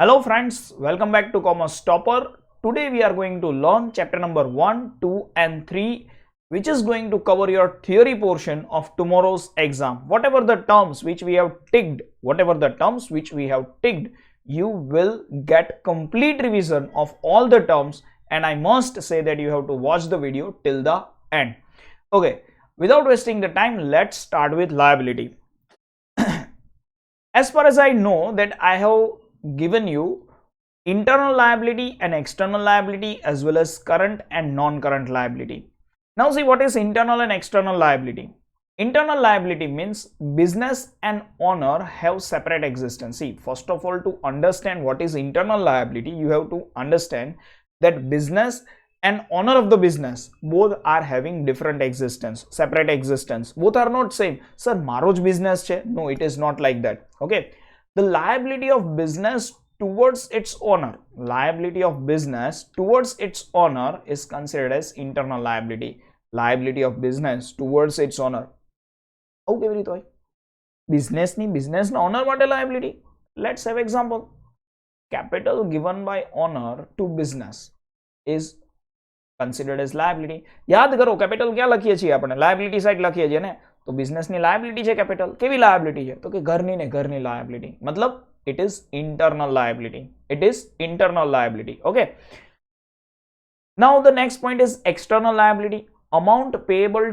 Hello friends, welcome back to Commerce Topper. Today we are going to learn chapter number 1, 2 and 3 which is going to cover your theory portion of tomorrow's exam. Whatever the terms which we have ticked, you will get complete revision of all the terms, and I must say that you have to watch the video till the end. Okay, without wasting the time, let's start with liability. As far as I know that I have given you internal liability and external liability as well as current and non-current liability. Now see what is internal and external liability. Internal liability means business and owner have separate existence. See, first of all, to understand what is internal liability, you have to understand that business and owner of the business both are having different existence, separate existence. Both are not same. Sir, maro j business che? No, it is not like that. Okay. The liability of business towards its owner, is considered as internal liability. Liability of business towards its owner. આવું કેવી રીતે હોય? બિઝનેસના honour માટે liability. Let's have example. Capital given by owner to business is considered as liability. याद करो capital क्या લખીએ છીએ આપણે? લાયબિલિટી સાઇડ લખીએ છીએ ને. તો બિઝનેસની લાયબિલિટી છે કેપિટલ. કેવી લાયબિલિટી છે? તો કે ઘરની ને ઘરની લાયબિલિટી. મતલબ it is internal liability. Okay. Now the next point is external liability. Amount payable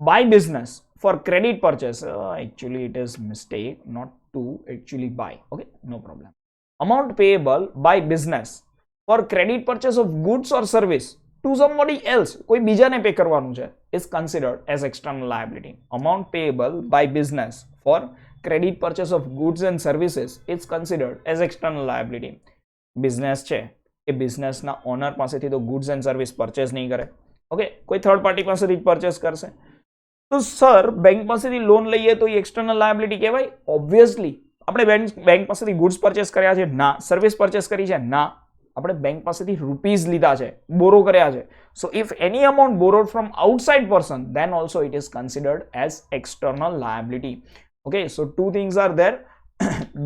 by business for credit purchase. Actually it is mistake, not to, actually by. Okay, no problem. Amount payable by business for credit purchase of goods or service to somebody else, કોઈ બીજાને pay કરવાનું છે, is considered as external liability. Amount payable by business for credit purchase of goods and services is considered as external liability. Business છે એ બિઝનેસના honour પાસેથી તો goods and service purchase નહીં કરે. Okay, કોઈ થર્ડ પાર્ટી પાસેથી જ પરચેસ કરશે. તો સર બેંક પાસેથી લોન લઈએ તો એ એક્સટર્નલ લાયબિલિટી કહેવાય? ઓબ્વિયસલી. આપણે બેંક પાસેથી ગુડ્સ પરચેસ કર્યા છે? ના. સર્વિસ પરચેસ કરી છે? ના. આપણે બેંક પાસેથી રૂપીઝ લીધા છે, બોરો કર્યા છે. સો if any amount borrowed from outside person, then also it is considered as external liability. Okay, so two things are there.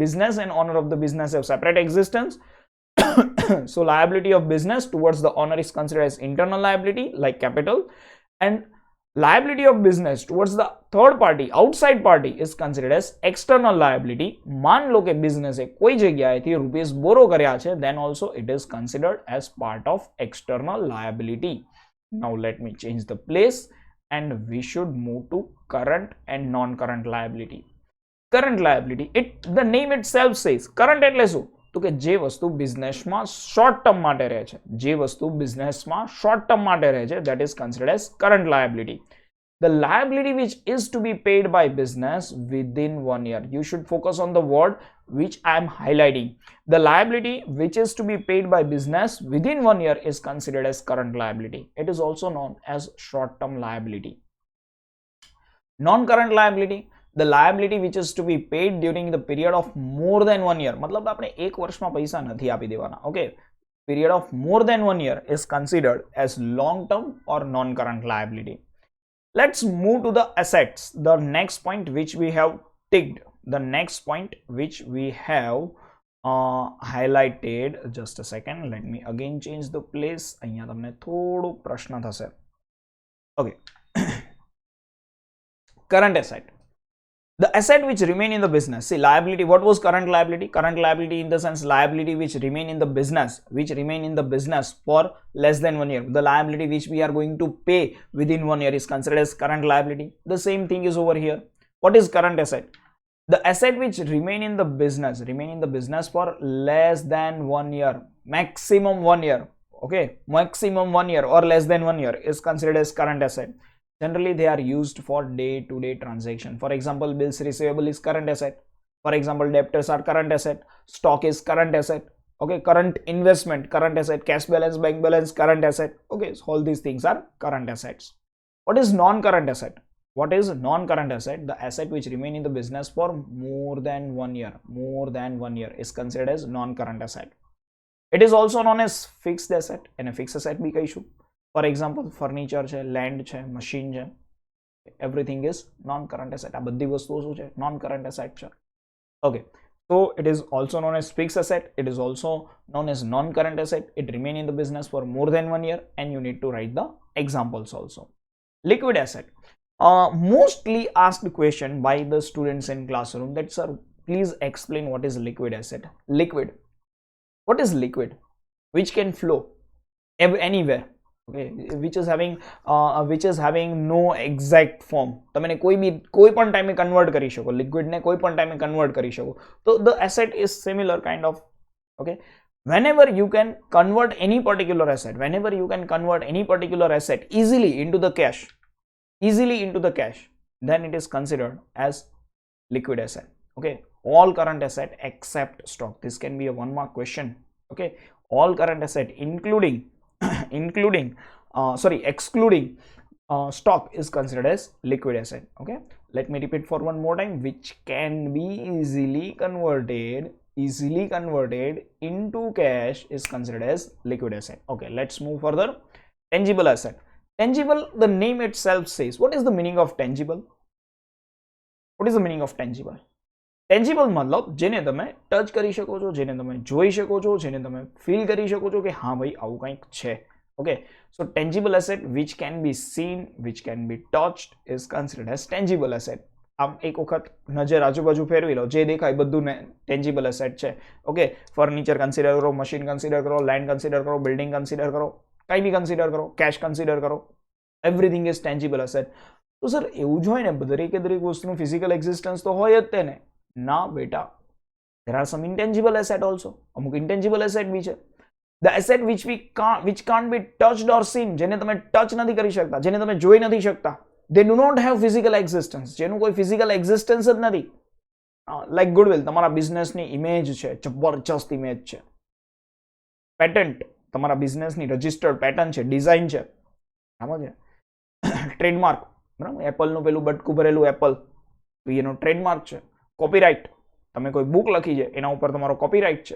Business and owner of the business have separate existence. So liability of business towards the owner is considered as internal liability, like capital, and liability of business towards the third party, outside party, is considered as external liability. मान लो के business ए कोई जगह rupees borrow કર્યા છે, then also it is considered as part of external liability. Now let me change the place and we should move to current and non-current liability. Current liability, the name itself says current એટલે શું? તો કે જે વસ્તુ બિઝનેસમાં short term માટે રહે છે, that is considered as current liability. The liability which is to be paid by business within 1 year. You should focus on the word which I am highlighting. The liability which is to be paid by business within 1 year is considered as current liability. It is also known as short term liability. Non-current liability, the liability which is to be paid during the period of more than 1 year. मतलब આપણે એક વર્ષમાં પૈસા નથી આપી દેવાના. Okay, period of more than 1 year is considered as long term or non-current liability. Let's move to the assets, the next point which we have ticked, highlighted. Just a second, let me again change the place. અહીંયા તમને થોડો પ્રશ્ન થશે. Okay. Current asset, the asset which remain in the business. See, liability, what was current liability? Current liability in the sense liability which remain in the business for less than 1 year. The liability which we are going to pay within 1 year is considered as current liability. The same thing is over here. What is current asset? The asset which remain in the business for less than 1 year, maximum 1 year. Okay, maximum 1 year or less than 1 year is considered as current asset. Generally, they are used for day-to-day transaction. For example, bills receivable is current asset. For example, debtors are current asset. Stock is current asset. Okay, current investment, current asset. Cash balance, bank balance, current asset. Okay, so all these things are current assets. What is non-current asset? The asset which remain in the business for more than 1 year. Is considered as non-current asset. It is also known as fixed asset. And a fixed asset bhi કહીશું. For example, furniture છે, land છે, machine છે, everything is non-current asset. આ બધી વસ્તુઓ શું છે? Non-current asset છે. Okay, So it is also known as fixed asset. It is also known as non-current asset. It remain in the business for more than 1 year, and you need to write the examples also. Liquid asset. Mostly asked question by the students in classroom that, sir, please explain what is liquid asset. Liquid. What is liquid? Which can flow anywhere. Okay, which is having no exact form. તમે કોઈ પણ ટાઈમે convert કરી શકો, liquid ને કોઈ પણ ટાઈમે કન્વર્ટ કરી શકો. તો the asset is similar kind of. Okay, whenever you can convert any particular asset easily into the cash, then it is considered as liquid asset. Okay, all current asset except stock. This can be a 1 mark question. Okay, all current asset excluding stock is considered as liquid asset. Okay, let me repeat for one more time. Which can be easily converted into cash is considered as liquid asset. Okay, let's move further. Tangible asset. Tangible, the name itself says. What is the meaning of tangible? Tangible મતલબ જેને તમે touch કરી શકો છો, જેને તમે જોઈ શકો છો, જેને તમે ફીલ કરી શકો છો કે હા ભાઈ આવું કંઈક છે. Okay, so tangible asset which can be seen, which can be touched is considered as tangible asset. આમ એક વખત નજર આજુબાજુ ફેરવી લો, જે દેખાય બધું ટેન્જિબલ એસેટ છે. ઓકે, ફર્નિચર કન્સિડર કરો, મશીન કન્સિડર કરો, લેન્ડ કન્સિડર કરો, બિલ્ડિંગ કન્સિડર કરો, કંઈ બી કન્સિડર કરો, કેશ કન્સિડર કરો, એવરીથિંગ ઇઝ ટેન્જિબલ એસેટ. તો સર એવું જ હોય ને, દરેકે દરેક વસ્તુનું ફિઝિકલ એક્ઝિસ્ટન્સ તો હોય જ તેને? ના બેટા, there are some intangible asset also. અમુક intangible asset બી છે. The asset which can't be touched or seen, જેને તમે ટચ નથી કરી શકતા, જેને તમે જોઈ નથી શકતા. They do not have physical existence. જેનું કોઈ physical existence જ નથી. લાઈક ગુડવિલ, તમારા બિઝનેસની ઇમેજ છે, જબરજસ્ત ઇમેજ છે. પેટન્ટ, તમારા બિઝનેસની રજિસ્ટર્ડ પેટર્ન છે, ડિઝાઇન છે, બરાબર છે. ટ્રેડમાર્ક, બરાબર, એપલનું પેલું બટકું ભરેલું એપલ, તો એનો ટ્રેડમાર્ક છે. કોપીરાઇટ, તમે કોઈ બુક લખી છે એના ઉપર તમારો કોપીરાઇટ છે.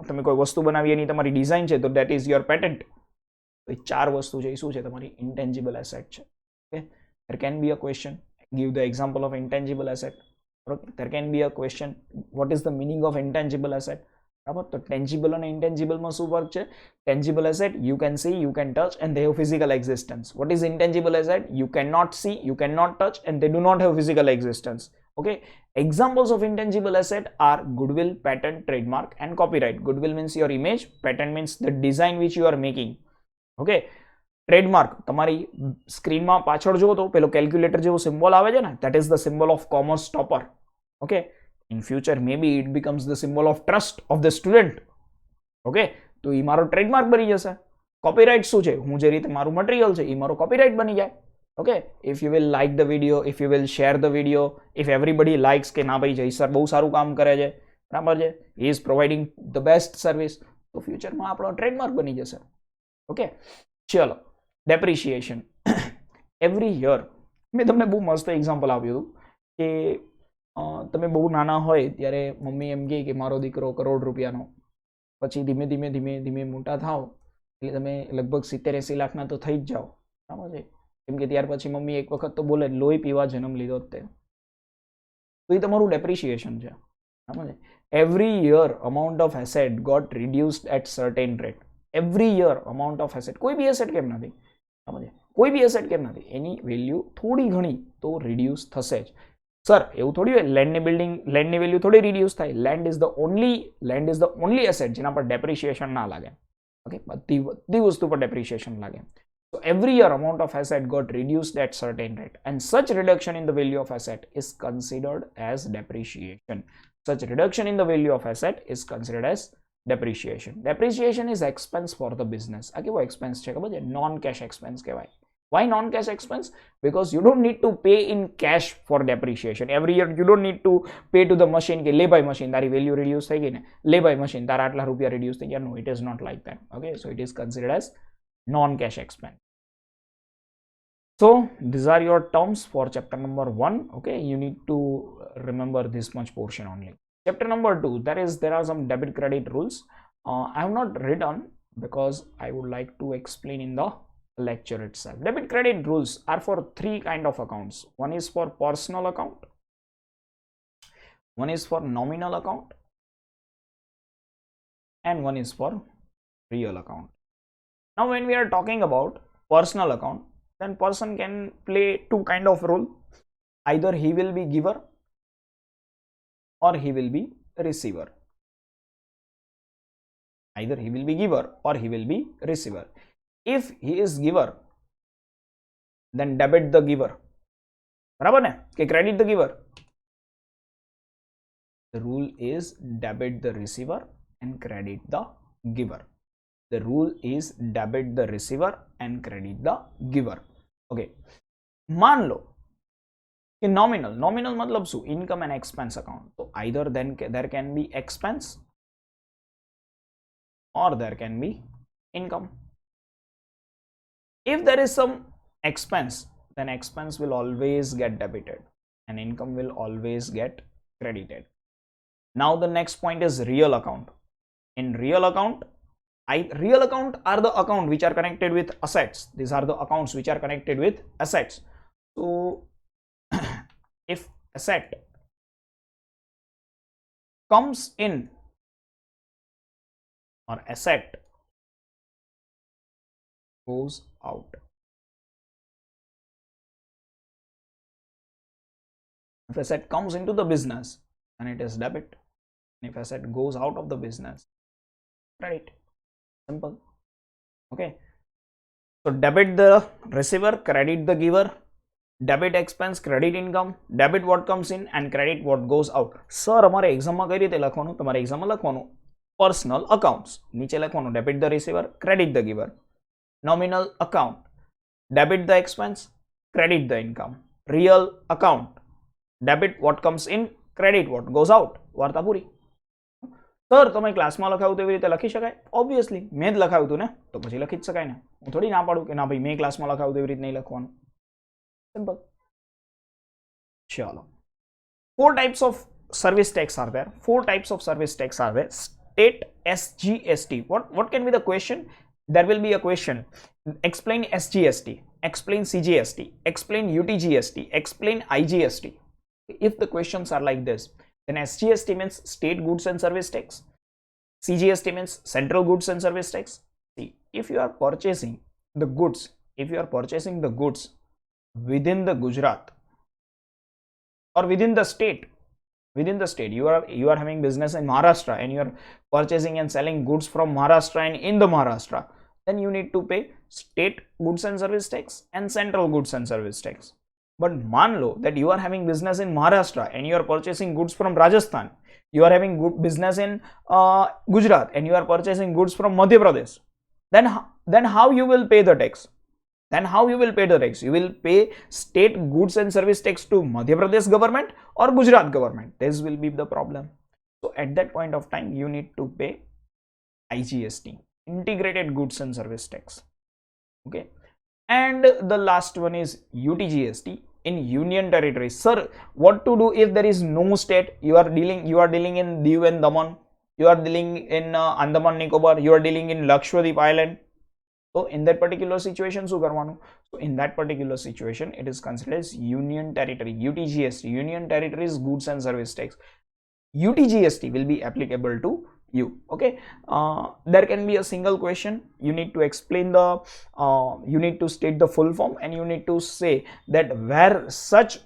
તમે કોઈ વસ્તુ બનાવી એની તમારી ડિઝાઇન છે, તો દેટ ઇઝ યોર પેટન્ટ. તો એ 4 વસ્તુ છે, એ શું છે? તમારી ઇન્ટેન્જિબલ એસેટ છે. Okay, there can be a question. Give the example of intangible asset. Okay, there can be a question. What is the meaning of intangible asset? બરાબર, તો tangible અને ઇન્ટેન્જિબલમાં શું ફરક છે? Tangible asset you can see, you can touch and they have physical existence. What is intangible asset? You cannot see, you cannot touch and they do not have physical existence. Okay, examples of intangible asset are goodwill, patent, trademark and copyright. Goodwill means your image, patent means the design which you are making. Okay, trademark, તમારી સ્ક્રીનમાં પાછળ જુઓ તો પેલો calculator જેવો symbol આવે છે ને, that is the symbol of commerce topper. Okay, in future maybe it becomes the symbol of trust of the student. Okay, તો એ મારો ટ્રેડમાર્ક બની જશે. કોપીરાઇટ શું છે? હું જે રીતે મારું મટીરિયલ છે એ મારો કોપીરાઇટ બની જાય. Okay, if you will like the video, if you will share the video, if everybody likes કે ના ભાઈ જય સર બહુ સારું કામ કરે છે, બરાબર છે, he is providing the best service, તો ફ્યુચરમાં આપણો ટ્રેડમાર્ક બની જશે. ઓકે, ચલો, ડેપ્રિશિએશન. એવરી યર મેં તમને બહુ મસ્ત એક્ઝામ્પલ આપ્યું હતું કે તમે બહુ નાના હોય ત્યારે મમ્મી એમ કહે કે મારો દીકરો કરોડ રૂપિયાનો, પછી ધીમે ધીમે ધીમે ધીમે મોટા થાવ એટલે તમે લગભગ 70-80 લાખના તો થઈ જ જાઓ, બરાબર છે. કેમ કે ત્યાર પછી મમ્મી એક વખત તો બોલે લોહી પીવા જન્મ લીધો તે, તો એ તમારું ડેપ્રિશિએશન છે, બરાબર છે. Every year amount of asset got reduced at certain rate. Every year amount of asset, કોઈ બી એસેટ કેમ નથી, બરાબર છે, કોઈ બી એસેટ કેમ નથી, એની વેલ્યુ થોડી ઘણી તો રિડ્યુસ થશે જ. સર એવું થોડી હોય, લેન્ડની વેલ્યુ થોડી રિડ્યુસ થાય. Land is the only asset જેના પર ડેપ્રિશિએશન ના લાગે. ઓકે, બધી વસ્તુ પર ડેપ્રિશિએશન લાગે. So every year amount of asset got reduced at certain rate and such reduction in the value of asset is considered as depreciation. Such reduction in the value of asset is considered as depreciation. Depreciation is expense for the business. આ કેવો expense છે ખબર છે? Non cash expense કહેવાય. Why non cash expense? Because you don't need to pay in cash for depreciation. Every year you don't need to pay to the machine કે લે ભાઈ machine તારી value reduce થઈ ગઈ ને, લે ભાઈ machine તારા આટલા રૂપિયા reduce થઈ ગયા. No, it is not like that. Okay, so it is considered as non-cash expense. So these are your terms for chapter number 1. Okay, you need to remember this much portion only. Chapter number 2, there are some debit credit rules. I have not written because I would like to explain in the lecture itself. Debit credit rules are for 3 kind of accounts. One is for personal account, one is for nominal account and one is for real account. Now when we are talking about personal account, then person can play two kind of role. Either he will be giver or he will be receiver. Either he will be giver or he will be receiver. If he is giver, then debit the giver. बराबर ने कि credit the giver. The rule is debit the receiver and credit the giver. The rule is debit the receiver and credit the giver. Okay. मान लो कि nominal मतलब શું? Income and expense account. So either then there can be expense or there can be income. If there is some expense, then expense will always get debited and income will always get credited. Now the next point is real account. In real account, real account are the account which are connected with assets. These are the accounts which are connected with assets. So if asset comes in or asset goes out, if asset comes into the business, then it is debit. If asset goes out of the business, credit. Simple. Okay. So debit the receiver, credit the giver, debit expense, credit income, debit what comes in and credit what goes out. Sir, અમારે એક્ઝામમાં કઈ રીતે લખવાનું? તમારે એક્ઝામમાં લખવાનું personal accounts. નીચે લખવાનું debit the receiver, credit the giver. Nominal account, debit the expense, credit the income. Real account, debit what comes in, credit what goes out. વાર્તા પૂરી. સર તમે ક્લાસમાં લખાવ્યું તેવી રીતે લખી શકાય? ઓબ્વિયસલી મેં જ લખાવ્યું હતું ને, તો પછી લખી જ શકાય ને. હું થોડી ના પાડું કે ના ભાઈ મેં ક્લાસમાં લખાવ્યું તેવી રીતે નહીં લખવાનું. સિમ્પલ. ચલો. Four types of service tax are there. Four types of service tax are there. State SGST. What can be the question? There will be a question. Explain SGST, explain CGST, explain UTGST, explain IGST. If the questions are like this, then SGST means state goods and service tax. CGST means central goods and service tax. See, if you are purchasing the goods, within the Gujarat or within the state, you are having business in Maharashtra and you are purchasing and selling goods from Maharashtra and in the Maharashtra, then you need to pay state goods and service tax and central goods and service tax. But मान लो that you are having business in Maharashtra and you are purchasing goods from Rajasthan, you are having good business in Gujarat and you are purchasing goods from Madhya Pradesh, then how you will pay the tax? You will pay state goods and service tax to Madhya Pradesh government or Gujarat government. This will be the problem. So at that point of time, you need to pay IGST, integrated goods and service tax. Okay. And the last one is UTGST in union territories. Sir, what to do if there is no state? You are dealing in Diu and Daman, you are dealing in Andaman Nicobar, you are dealing in Lakshadweep Island. So in that particular situation, શું કરવાનું? So in that particular situation, it is considered as union territory, UTGST, union territories goods and service tax. UTGST will be applicable to you. Okay. There can be a single question. You need to explain the you need to state the full form and you need to say that where such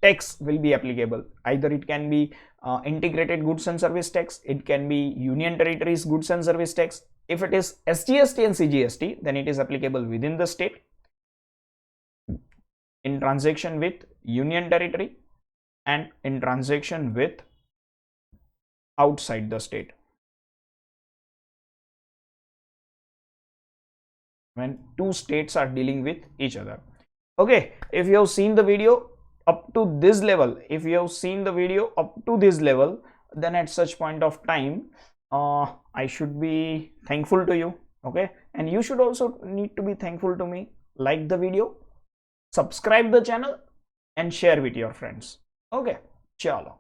tax will be applicable. Either it can be integrated goods and service tax, it can be union territories goods and service tax. If it is SGST and CGST, then it is applicable within the state in transaction with union territory and in transaction with outside the state. When two states are dealing with each other. Okay, if you have seen the video up to this level, then at such point of time, I should be thankful to you. Okay, and you should also need to be thankful to me. Like the video, subscribe the channel and share with your friends. Okay, chalo.